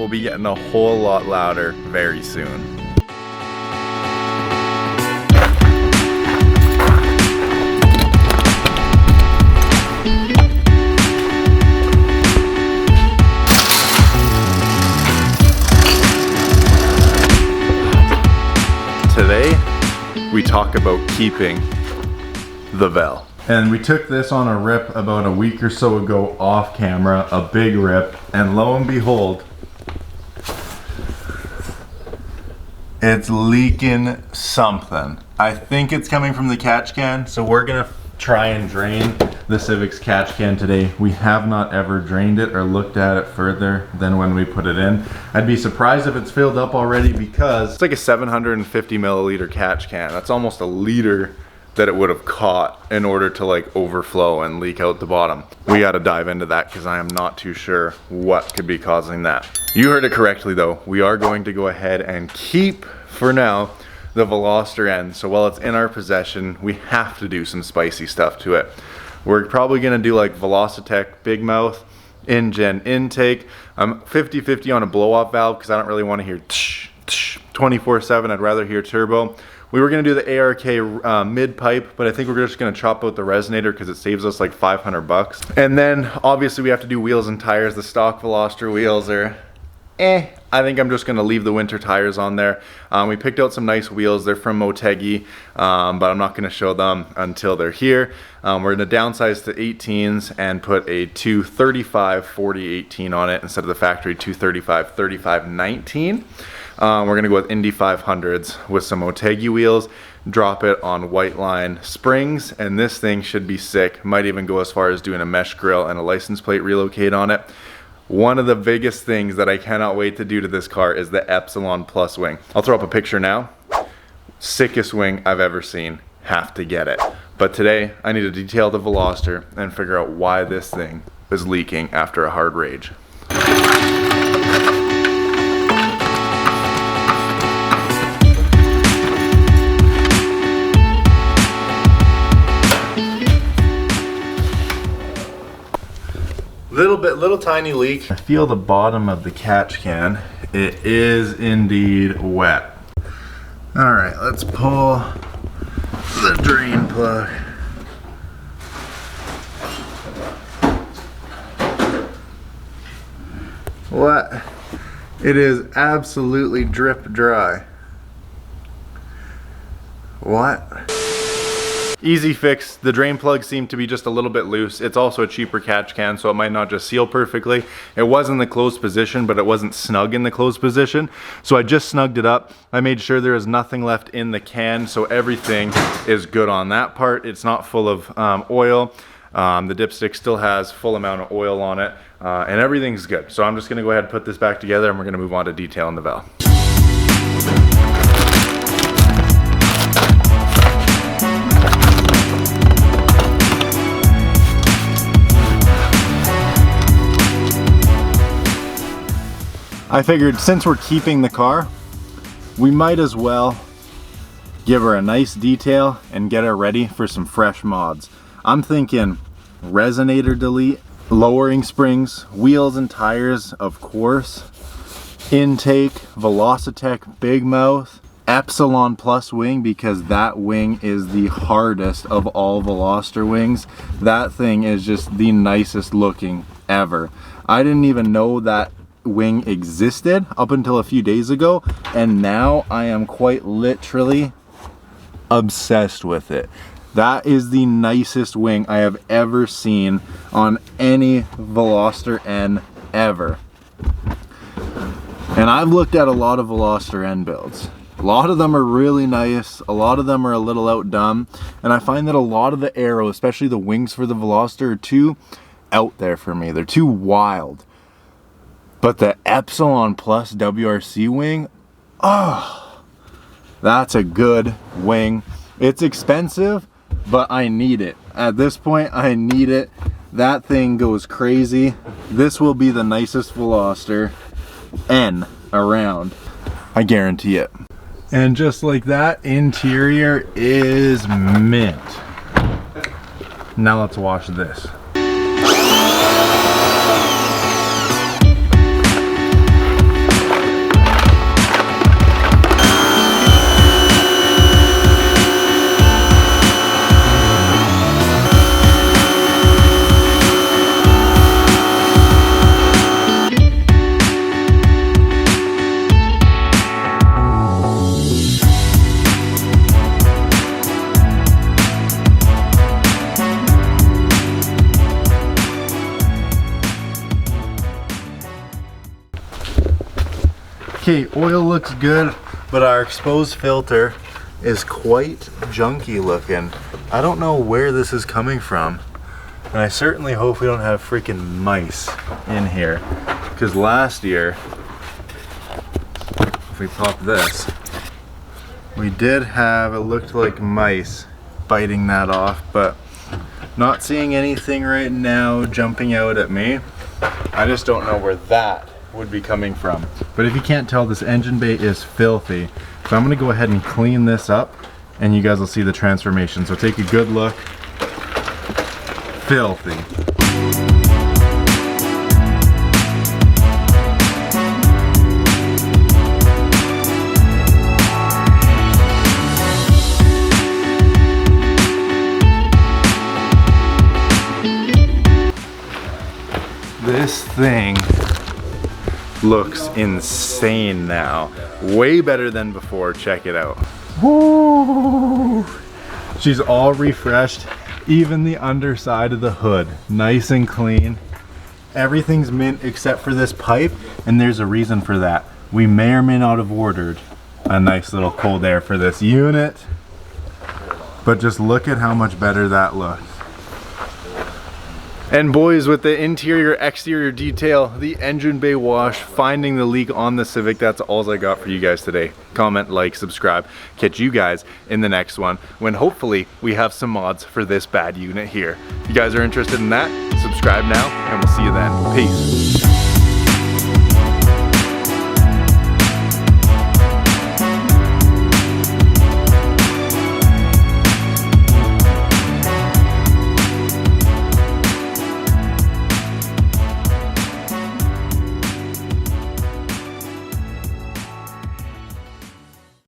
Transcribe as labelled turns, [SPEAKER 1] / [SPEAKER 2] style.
[SPEAKER 1] will be getting a whole lot louder very soon. Today, we talk about keeping the Vel. And we took this on a rip about a week or so ago off camera, a big rip, and lo and behold, it's leaking something. I think it's coming from the catch can, so we're gonna try and drain the Civic's catch can today. We have not ever drained it or looked at it further than when we put it in. I'd be surprised if it's filled up already because it's like a 750 milliliter catch can. That's almost a liter that it would have caught in order to like overflow and leak out the bottom. We got to dive into that because I am not too sure what could be causing that. You heard it correctly though. We are going to go ahead and keep, for now, the Veloster N. So while it's in our possession, we have to do some spicy stuff to it. We're probably gonna do like Velocitec big mouth, in-gen intake. I'm 50-50 on a blow-off valve because I don't really want to hear 24/7. I'd rather hear turbo. We were gonna do the ARK mid pipe, but I think we're just gonna chop out the resonator because it saves us like 500 bucks. And then obviously we have to do wheels and tires. The stock Veloster wheels are I think I'm just gonna leave the winter tires on there. We picked out some nice wheels. They're from Motegi, but I'm not gonna show them until they're here. We're gonna downsize to 18s and put a 235 40/18 on it instead of the factory 235 35/19. We're gonna go with Indy 500s with some Motegi wheels, drop it on white line springs, and this thing should be sick. Might even go as far as doing a mesh grill and a license plate relocate on it. One of the biggest things that I cannot wait to do to this car is the Epsilon Plus wing. I'll throw up a picture now. Sickest wing I've ever seen. Have to get it. But today, I need to detail the Veloster and figure out why this thing is leaking after a hard rage. Little tiny leak. I feel the bottom of the catch can. It is indeed wet. All right, let's pull the drain plug. What? It is absolutely drip dry. What? Easy fix. The drain plug seemed to be just a little bit loose. It's also a cheaper catch can, so it might not just seal perfectly. It was in the closed position, but it wasn't snug in the closed position. So I just snugged it up. I made sure there is nothing left in the can, so everything is good on that part. It's not full of oil. The dipstick still has full amount of oil on it, and everything's good. So I'm just gonna go ahead and put this back together, and we're gonna move on to detailing the valve. I figured since we're keeping the car, we might as well give her a nice detail and get her ready for some fresh mods. I'm thinking resonator delete, lowering springs, wheels and tires, of course, intake, Velocitec big mouth, Epsilon Plus wing, because that wing is the hardest of all Veloster wings. That thing is just the nicest looking ever. I didn't even know that wing existed up until a few days ago, and now I am quite literally obsessed with it. That is the nicest wing I have ever seen on any Veloster N ever. And I've looked at a lot of Veloster N builds. A lot of them are really nice, a lot of them are a little outdone, and I find that a lot of the aero, especially the wings for the Veloster, are too out there for me. They're too wild. But the Epsilon Plus WRC wing, oh, that's a good wing. It's expensive, but I need it. At this point, I need it. That thing goes crazy. This will be the nicest Veloster N around. I guarantee it. And just like that, interior is mint. Now let's wash this. Okay, oil looks good, but our exposed filter is quite junky looking. I don't know where this is coming from. And I certainly hope we don't have freaking mice in here. Because last year, if we pop this, we did have, it looked like mice biting that off, but not seeing anything right now jumping out at me. I just don't know where that would be coming from. But if you can't tell, this engine bay is filthy. So I'm gonna go ahead and clean this up and you guys will see the transformation. So take a good look. Filthy. This thing looks insane now. Way better than before. Check it out. Woo! She's all refreshed. Even the underside of the hood, nice and clean. Everything's mint except for this pipe, and there's a reason for that. We may or may not have ordered a nice little cold air for this unit, but just look at how much better that looks. And boys, with the interior exterior detail, the engine bay wash, finding the leak on the Civic, that's all I got for you guys today. Comment, like, subscribe. Catch you guys in the next one when hopefully we have some mods for this bad unit here. If you guys are interested in that, subscribe now and we'll see you then. Peace.